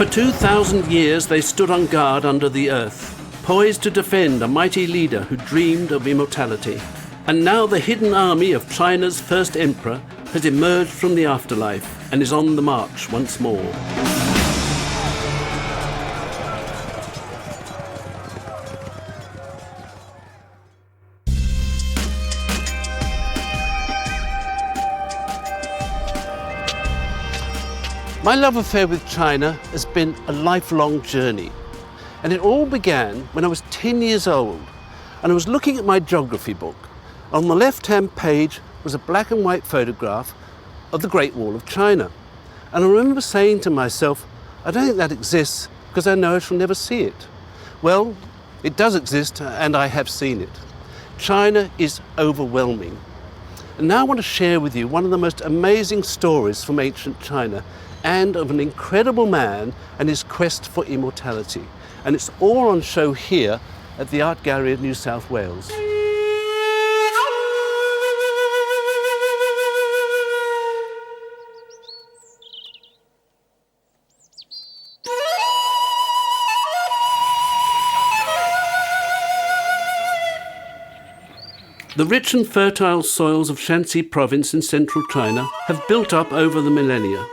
For 2,000 years they stood on guard under the earth, poised to defend a mighty leader who dreamed of immortality. And now the hidden army of China's first emperor has emerged from the afterlife and is on the march once more. My love affair with China has been a lifelong journey. And it all began when I was 10 years old and I was looking at my geography book. On the left-hand page was a black and white photograph of the Great Wall of China. And I remember saying to myself, I don't think that exists because I know I shall never see it. Well, it does exist and I have seen it. China is overwhelming. And now I want to share with you one of the most amazing stories from ancient China and of an incredible man and his quest for immortality. And it's all on show here at the Art Gallery of New South Wales. The rich and fertile soils of Shanxi province in central China have built up over the millennia,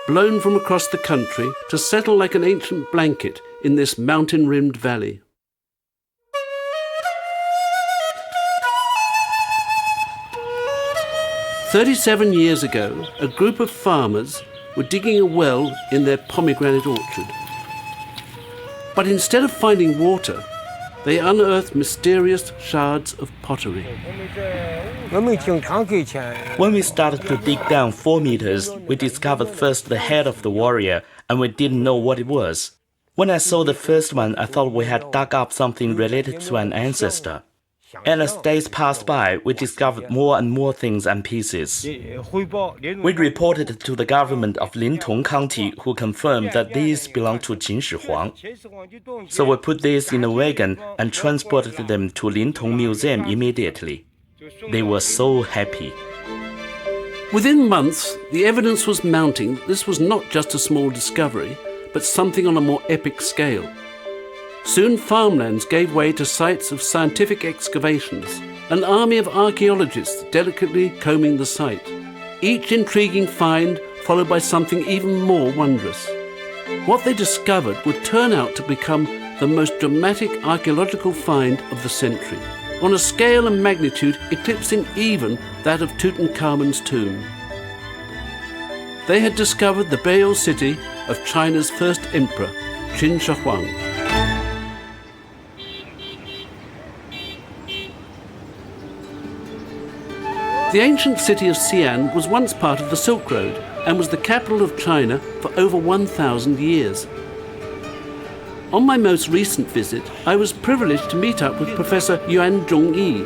blown from across the country to settle like an ancient blanket in this mountain-rimmed valley. "37 years ago, a group of farmers were digging a well in their pomegranate orchard. But instead of finding water, they unearthed mysterious shards of pottery. When we started to dig down 4 meters, we discovered first the head of the warrior, and we didn't know what it was. When I saw the first one, I thought we had dug up something related to an ancestor. And as days passed by, we discovered more and more things and pieces. We reported it to the government of Lintong County, who confirmed that these belong to Qin Shihuang. So we put these in a wagon and transported them to Lintong Museum immediately. They were so happy. Within months, the evidence was mounting that this was not just a small discovery, but something on a more epic scale. Soon farmlands gave way to sites of scientific excavations, an army of archaeologists delicately combing the site, each intriguing find followed by something even more wondrous. What they discovered would turn out to become the most dramatic archaeological find of the century, on a scale and magnitude eclipsing even that of Tutankhamun's tomb. They had discovered the burial city of China's first emperor, Qin Shihuang. The ancient city of Xi'an was once part of the Silk Road and was the capital of China for over 1,000 years. On my most recent visit, I was privileged to meet up with Professor Yuan Zhongyi.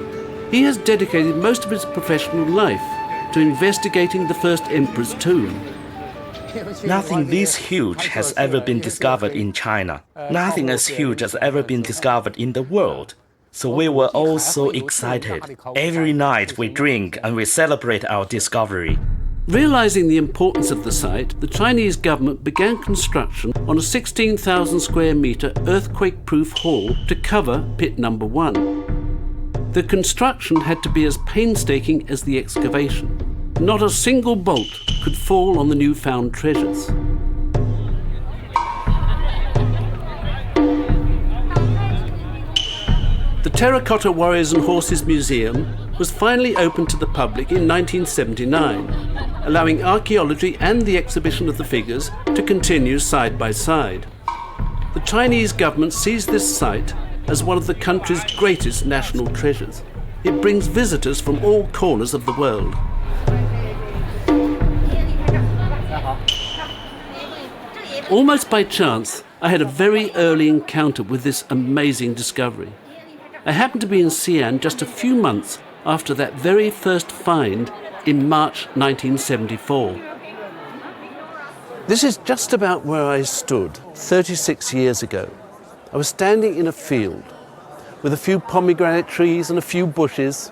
He has dedicated most of his professional life to investigating the first emperor's tomb. Nothing this huge has ever been discovered in China. Nothing as huge has ever been discovered in the world. So we were all so excited. Every night we drink and we celebrate our discovery. Realizing the importance of the site, the Chinese government began construction on a 16,000 square metre earthquake-proof hall to cover pit number 1. The construction had to be as painstaking as the excavation. Not a single bolt could fall on the newfound treasures. The Terracotta Warriors and Horses Museum was finally opened to the public in 1979, allowing archaeology and the exhibition of the figures to continue side by side. The Chinese government sees this site as one of the country's greatest national treasures. It brings visitors from all corners of the world. Almost by chance, I had a very early encounter with this amazing discovery. I happened to be in Xi'an just a few months after that very first find in March 1974. This is just about where I stood 36 years ago. I was standing in a field with a few pomegranate trees and a few bushes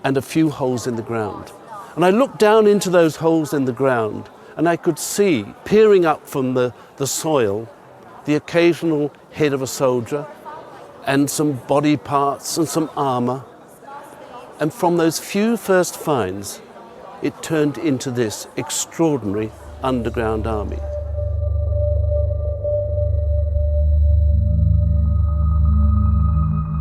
and a few holes in the ground. And I looked down into those holes in the ground and I could see, peering up from the soil, the occasional head of a soldier and some body parts and some armour. And from those few first finds, it turned into this extraordinary underground army.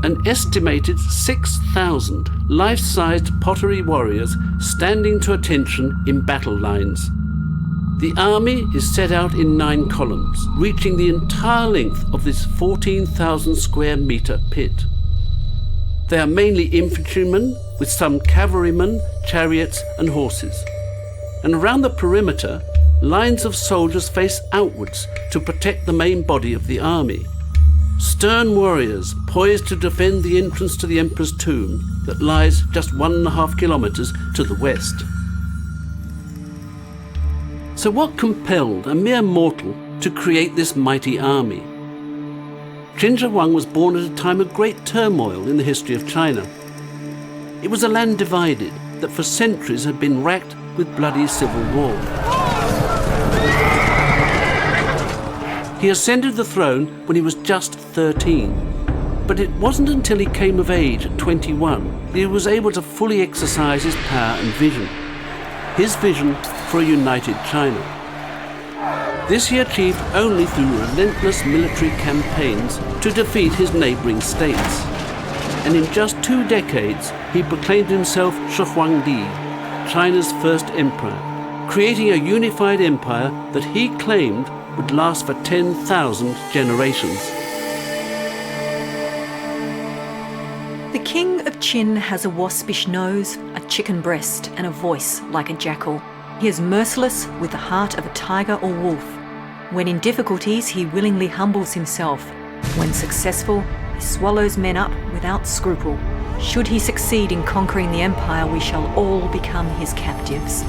An estimated 6,000 life-sized pottery warriors standing to attention in battle lines. The army is set out in 9 columns, reaching the entire length of this 14,000 square metre pit. They are mainly infantrymen, with some cavalrymen, chariots and horses. And around the perimeter, lines of soldiers face outwards to protect the main body of the army. Stern warriors poised to defend the entrance to the Emperor's tomb that lies just 1.5 kilometres to the west. So what compelled a mere mortal to create this mighty army? Qin Shihuang was born at a time of great turmoil in the history of China. It was a land divided that for centuries had been racked with bloody civil war. He ascended the throne when he was just 13, but it wasn't until he came of age at 21 that he was able to fully exercise his power and vision. His vision for a united China. This he achieved only through relentless military campaigns to defeat his neighbouring states. And in just 2 decades, he proclaimed himself Shihuangdi, China's first emperor, creating a unified empire that he claimed would last for 10,000 generations. The king of Qin has a waspish nose, a chicken breast, and a voice like a jackal. He is merciless with the heart of a tiger or wolf. When in difficulties, he willingly humbles himself. When successful, he swallows men up without scruple. Should he succeed in conquering the empire, we shall all become his captives.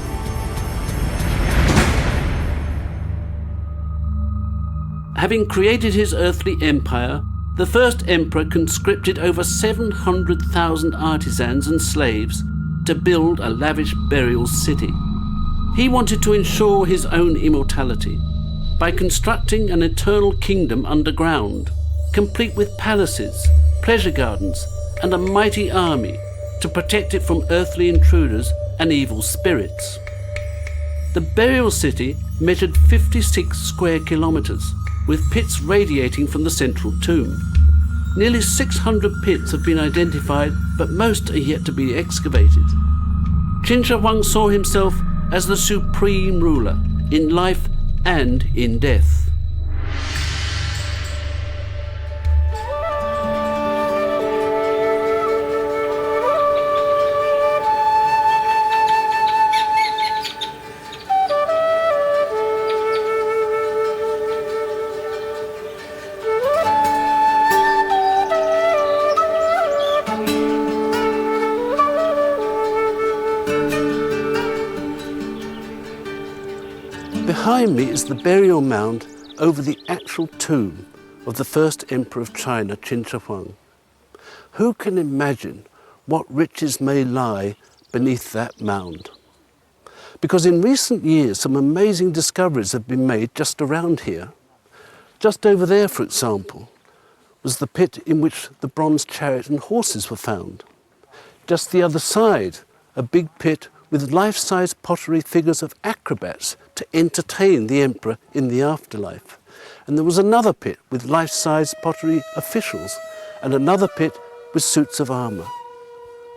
Having created his earthly empire, the first emperor conscripted over 700,000 artisans and slaves to build a lavish burial city. He wanted to ensure his own immortality by constructing an eternal kingdom underground, complete with palaces, pleasure gardens, and a mighty army to protect it from earthly intruders and evil spirits. The burial city measured 56 square kilometres, with pits radiating from the central tomb. Nearly 600 pits have been identified, but most are yet to be excavated. Qin Shihuang saw himself as the supreme ruler in life and in death. Behind me is the burial mound over the actual tomb of the first emperor of China, Qin Shihuang. Who can imagine what riches may lie beneath that mound? Because in recent years, some amazing discoveries have been made just around here. Just over there, for example, was the pit in which the bronze chariot and horses were found. Just the other side, a big pit with life-size pottery figures of acrobats to entertain the emperor in the afterlife. And there was another pit with life-size pottery officials and another pit with suits of armour.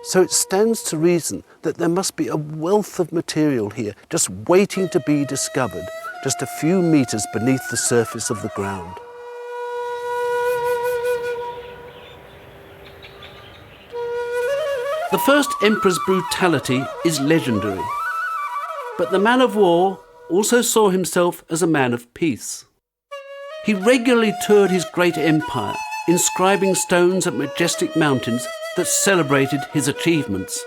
So it stands to reason that there must be a wealth of material here just waiting to be discovered, just a few metres beneath the surface of the ground. The first emperor's brutality is legendary, but the man of war also saw himself as a man of peace. He regularly toured his great empire, inscribing stones at majestic mountains that celebrated his achievements.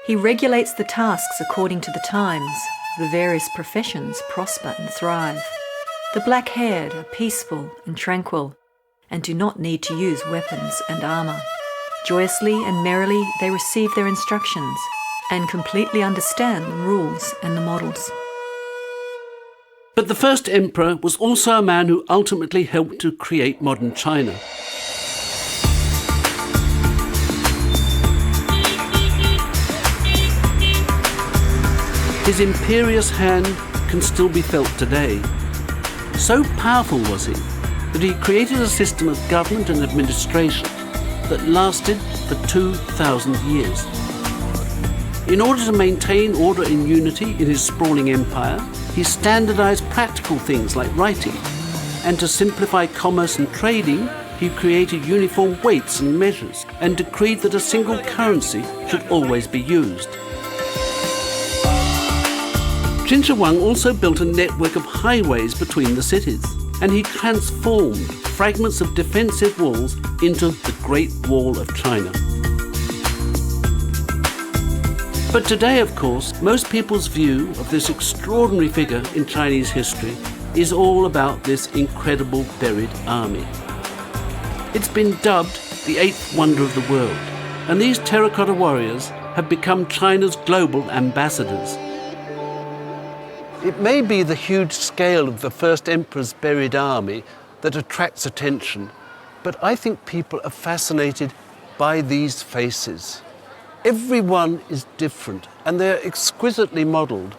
He regulates the tasks according to the times. The various professions prosper and thrive. The black-haired are peaceful and tranquil, and do not need to use weapons and armour. Joyously and merrily they receive their instructions and completely understand the rules and the models. But the first emperor was also a man who ultimately helped to create modern China. His imperious hand can still be felt today. So powerful was he that he created a system of government and administration that lasted for 2,000 years. In order to maintain order and unity in his sprawling empire, he standardized practical things like writing, and to simplify commerce and trading, he created uniform weights and measures and decreed that a single currency should always be used. Qin Shihuang also built a network of highways between the cities, and he transformed fragments of defensive walls into the Great Wall of China. But today, of course, most people's view of this extraordinary figure in Chinese history is all about this incredible buried army. It's been dubbed the eighth wonder of the world, and these terracotta warriors have become China's global ambassadors. It may be the huge scale of the first emperor's buried army that attracts attention, but I think people are fascinated by these faces. Everyone is different, and they're exquisitely modelled.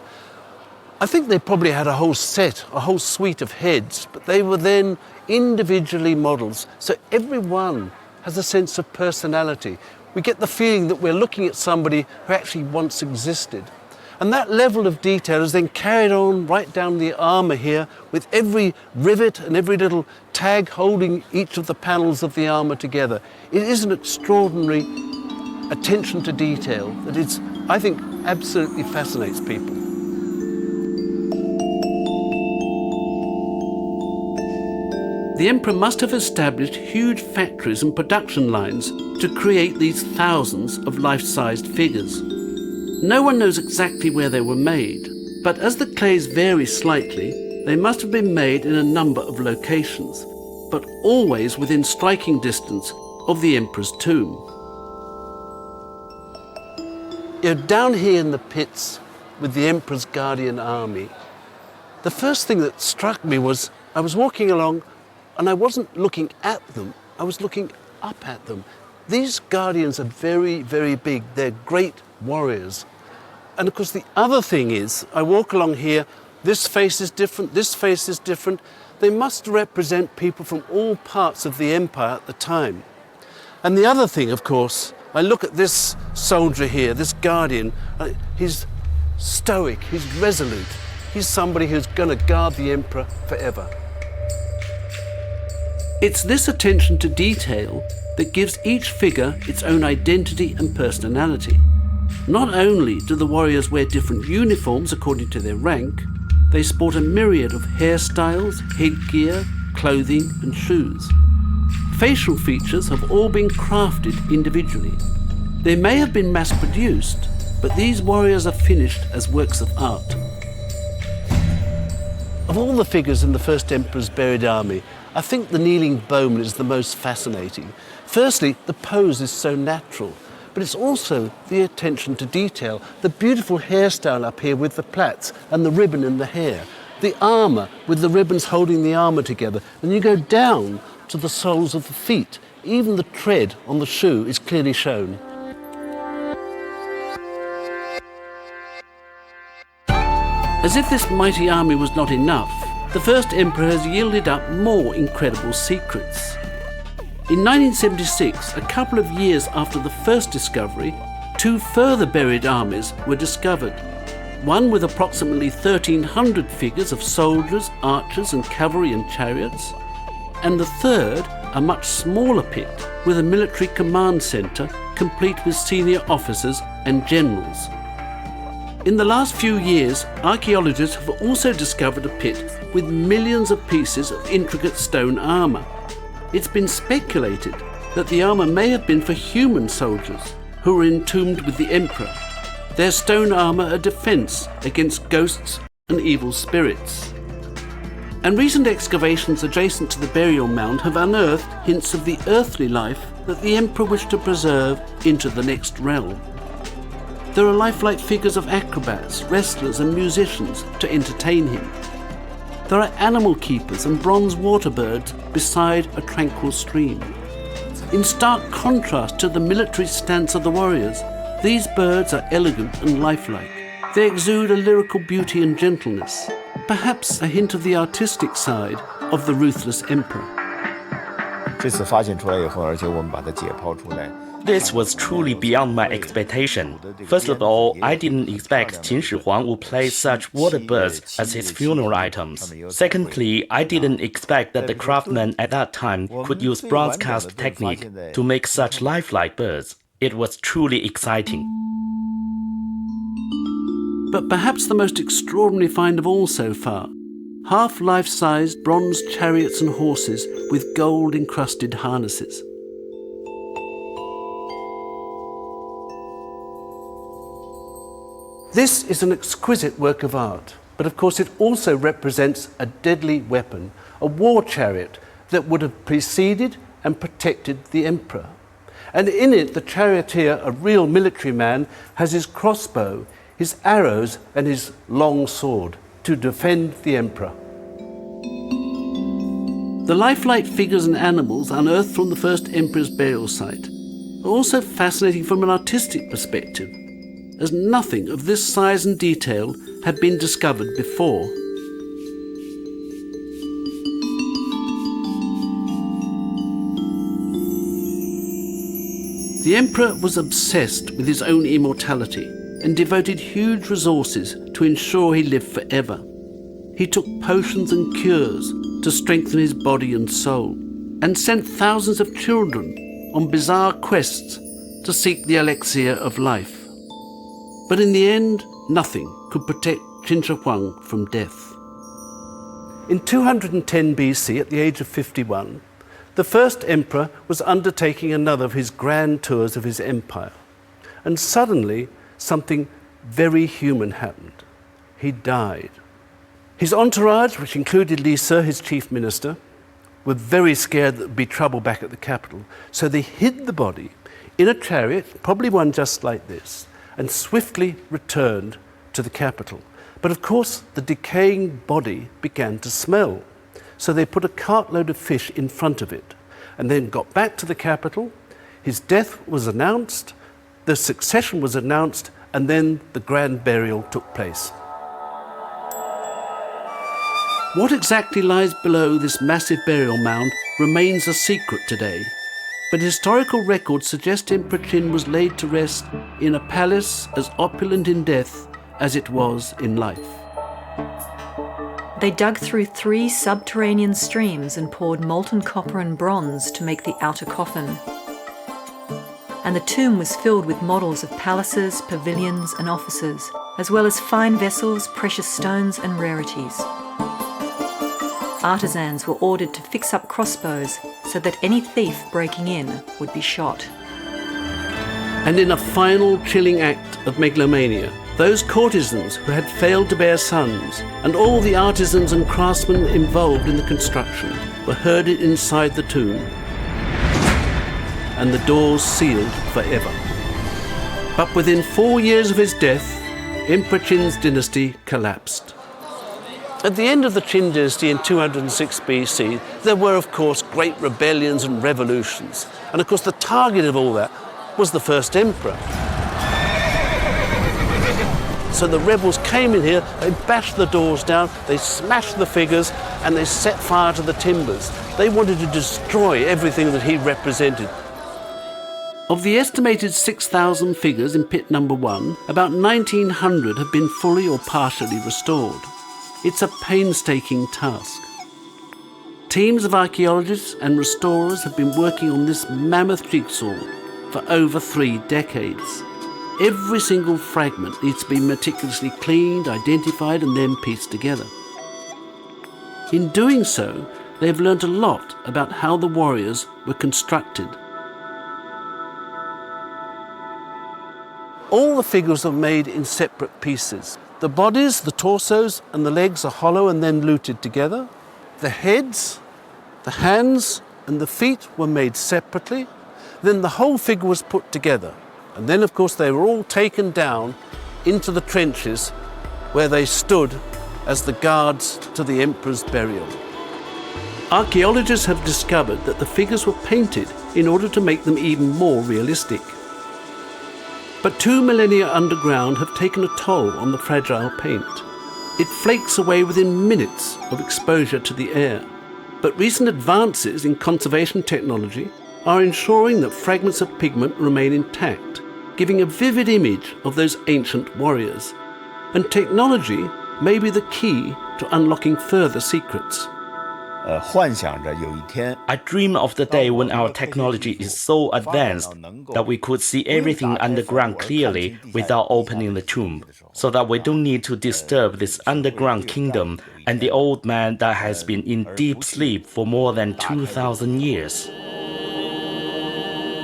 I think they probably had a whole suite of heads, but they were then individually models, so everyone has a sense of personality. We get the feeling that we're looking at somebody who actually once existed. And that level of detail is then carried on right down the armour here, with every rivet and every little tag holding each of the panels of the armour together. It is an extraordinary attention to detail that is, I think, absolutely fascinates people. The emperor must have established huge factories and production lines to create these thousands of life-sized figures. No one knows exactly where they were made, but as the clays vary slightly, they must have been made in a number of locations, but always within striking distance of the emperor's tomb. Down here in the pits with the emperor's guardian army, the first thing that struck me was I was walking along and I wasn't looking at them, I was looking up at them. These guardians are very, very big. They're great warriors. And of course the other thing is, I walk along here, this face is different, this face is different. They must represent people from all parts of the empire at the time. And the other thing, of course, I look at this soldier here, this guardian, he's stoic, he's resolute. He's somebody who's going to guard the emperor forever. It's this attention to detail that gives each figure its own identity and personality. Not only do the warriors wear different uniforms according to their rank, they sport a myriad of hairstyles, headgear, clothing and shoes. Facial features have all been crafted individually. They may have been mass-produced, but these warriors are finished as works of art. Of all the figures in the first emperor's buried army, I think the kneeling bowman is the most fascinating. Firstly, the pose is so natural, but it's also the attention to detail, the beautiful hairstyle up here with the plaits and the ribbon in the hair, the armour with the ribbons holding the armour together, and you go down to the soles of the feet. Even the tread on the shoe is clearly shown. As if this mighty army was not enough, the first emperor has yielded up more incredible secrets. In 1976, a couple of years after the first discovery, 2 further buried armies were discovered. One with approximately 1,300 figures of soldiers, archers and cavalry and chariots, and the third, a much smaller pit with a military command centre complete with senior officers and generals. In the last few years, archaeologists have also discovered a pit with millions of pieces of intricate stone armour. It's been speculated that the armour may have been for human soldiers who were entombed with the emperor. Their stone armour a defence against ghosts and evil spirits. And recent excavations adjacent to the burial mound have unearthed hints of the earthly life that the emperor wished to preserve into the next realm. There are lifelike figures of acrobats, wrestlers and musicians to entertain him. There are animal keepers and bronze water birds beside a tranquil stream. In stark contrast to the military stance of the warriors, these birds are elegant and lifelike. They exude a lyrical beauty and gentleness, perhaps a hint of the artistic side of the ruthless emperor. 这次发现出来以后，而且我们把它解剖出来。 This was truly beyond my expectation. First of all, I didn't expect Qin Shihuang would place such water birds as his funeral items. Secondly, I didn't expect that the craftsmen at that time could use bronze cast technique to make such lifelike birds. It was truly exciting. But perhaps the most extraordinary find of all so far, half life-sized bronze chariots and horses with gold-encrusted harnesses. This is an exquisite work of art, but of course it also represents a deadly weapon, a war chariot that would have preceded and protected the emperor. And in it, the charioteer, a real military man, has his crossbow, his arrows and his long sword to defend the emperor. The lifelike figures and animals unearthed from the first emperor's burial site are also fascinating from an artistic perspective, as nothing of this size and detail had been discovered before. The emperor was obsessed with his own immortality and devoted huge resources to ensure he lived forever. He took potions and cures to strengthen his body and soul, and sent thousands of children on bizarre quests to seek the elixir of life. But in the end, nothing could protect Qin Shihuang from death. In 210 BC, at the age of 51, the first emperor was undertaking another of his grand tours of his empire. And suddenly, something very human happened. He died. His entourage, which included Li Se, his chief minister, were very scared that there would be trouble back at the capital. So they hid the body in a chariot, probably one just like this, and swiftly returned to the capital. But of course, the decaying body began to smell. So they put a cartload of fish in front of it and then got back to the capital. His death was announced, the succession was announced, and then the grand burial took place. What exactly lies below this massive burial mound remains a secret today. But historical records suggest Emperor Qin was laid to rest in a palace as opulent in death as it was in life. They dug through 3 subterranean streams and poured molten copper and bronze to make the outer coffin. And the tomb was filled with models of palaces, pavilions and offices, as well as fine vessels, precious stones and rarities. Artisans were ordered to fix up crossbows so that any thief breaking in would be shot. And in a final chilling act of megalomania, those courtesans who had failed to bear sons and all the artisans and craftsmen involved in the construction were herded inside the tomb, and the doors sealed forever. But within 4 years of his death, Emperor Qin's dynasty collapsed. At the end of the Qin dynasty in 206 BC, there were, of course, great rebellions and revolutions. And of course, the target of all that was the first emperor. So the rebels came in here, they bashed the doors down, they smashed the figures, and they set fire to the timbers. They wanted to destroy everything that he represented. Of the estimated 6,000 figures in pit number 1, about 1,900 have been fully or partially restored. It's a painstaking task. Teams of archaeologists and restorers have been working on this mammoth jigsaw for over 3 decades. Every single fragment needs to be meticulously cleaned, identified, and then pieced together. In doing so, they've learnt a lot about how the warriors were constructed. All the figures are made in separate pieces. The bodies, the torsos, and the legs are hollow and then luted together. The heads, the hands, and the feet were made separately. Then the whole figure was put together. And then, of course, they were all taken down into the trenches where they stood as the guards to the emperor's burial. Archaeologists have discovered that the figures were painted in order to make them even more realistic. But 2 millennia underground have taken a toll on the fragile paint. It flakes away within minutes of exposure to the air. But recent advances in conservation technology are ensuring that fragments of pigment remain intact, giving a vivid image of those ancient warriors. And technology may be the key to unlocking further secrets. 幻想着有一天 I dream of the day when our technology is so advanced that we could see everything underground clearly without opening the tomb, so that we don't need to disturb this underground kingdom and the old man that has been in deep sleep for more than 2,000 years.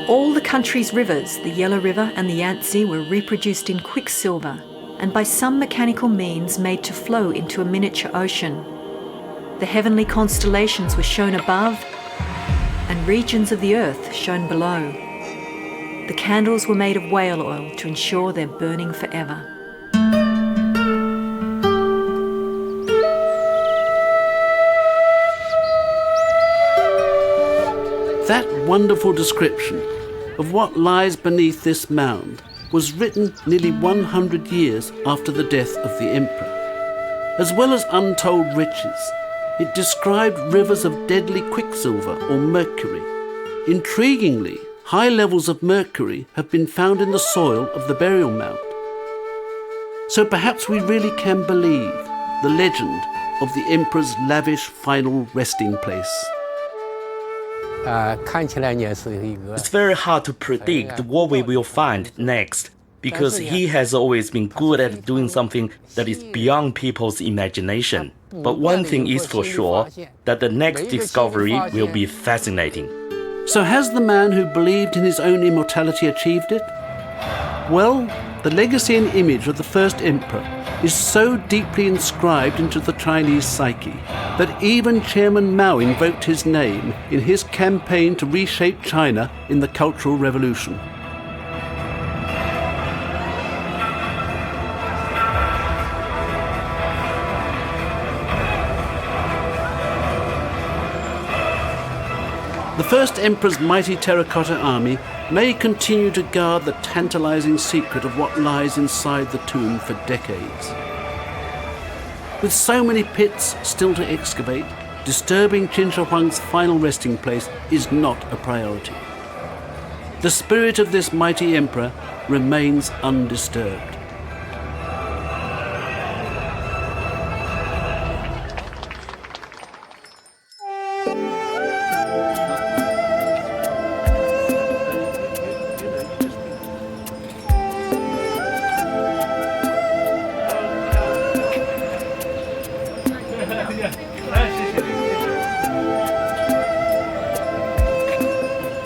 All the country's rivers, the Yellow River and the Yangtze, were reproduced in quicksilver and by some mechanical means made to flow into a miniature ocean. The heavenly constellations were shown above and regions of the earth shown below. The candles were made of whale oil to ensure they're burning forever. That wonderful description of what lies beneath this mound was written nearly 100 years after the death of the emperor. As well as untold riches, it described rivers of deadly quicksilver or mercury. Intriguingly, high levels of mercury have been found in the soil of the burial mound. So perhaps we really can believe the legend of the emperor's lavish final resting place. It's very hard to predict what we will find next, because he has always been good at doing something that is beyond people's imagination. But one thing is for sure, that the next discovery will be fascinating. So has the man who believed in his own immortality achieved it? Well, the legacy and image of the first emperor is so deeply inscribed into the Chinese psyche that even Chairman Mao invoked his name in his campaign to reshape China in the Cultural Revolution. The first emperor's mighty Terracotta Army may continue to guard the tantalizing secret of what lies inside the tomb for decades. With so many pits still to excavate, disturbing Qin Shihuang's final resting place is not a priority. The spirit of this mighty emperor remains undisturbed.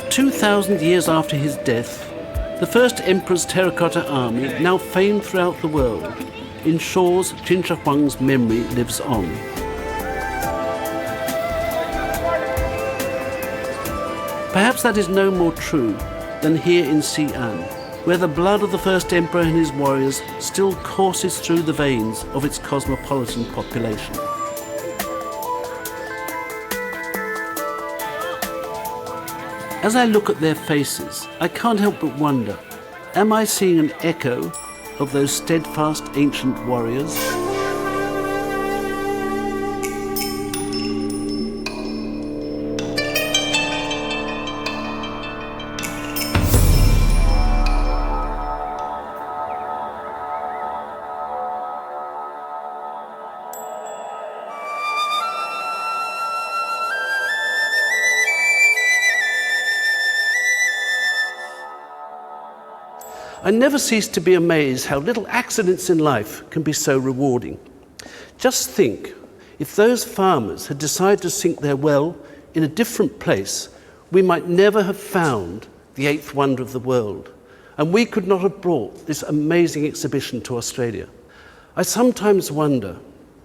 "2,000 years after his death, the first emperor's terracotta army, now famed throughout the world, ensures Qin Shihuang's memory lives on. Perhaps that is no more true than here in Xi'an, where the blood of the first emperor and his warriors still courses through the veins of its cosmopolitan population. As I look at their faces, I can't help but wonder, am I seeing an echo of those steadfast ancient warriors? I never cease to be amazed how little accidents in life can be so rewarding. Just think, if those farmers had decided to sink their well in a different place, we might never have found the eighth wonder of the world, and we could not have brought this amazing exhibition to Australia. I sometimes wonder,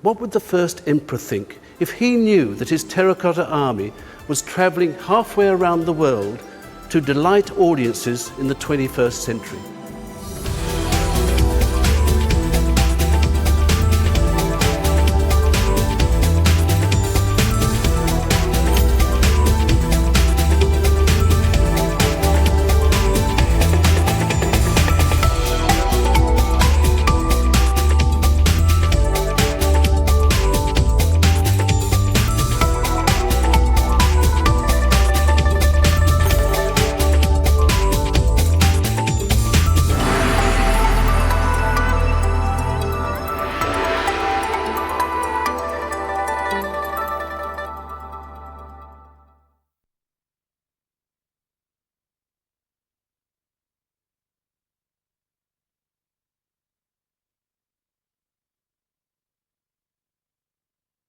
what would the first emperor think if he knew that his terracotta army was travelling halfway around the world to delight audiences in the 21st century?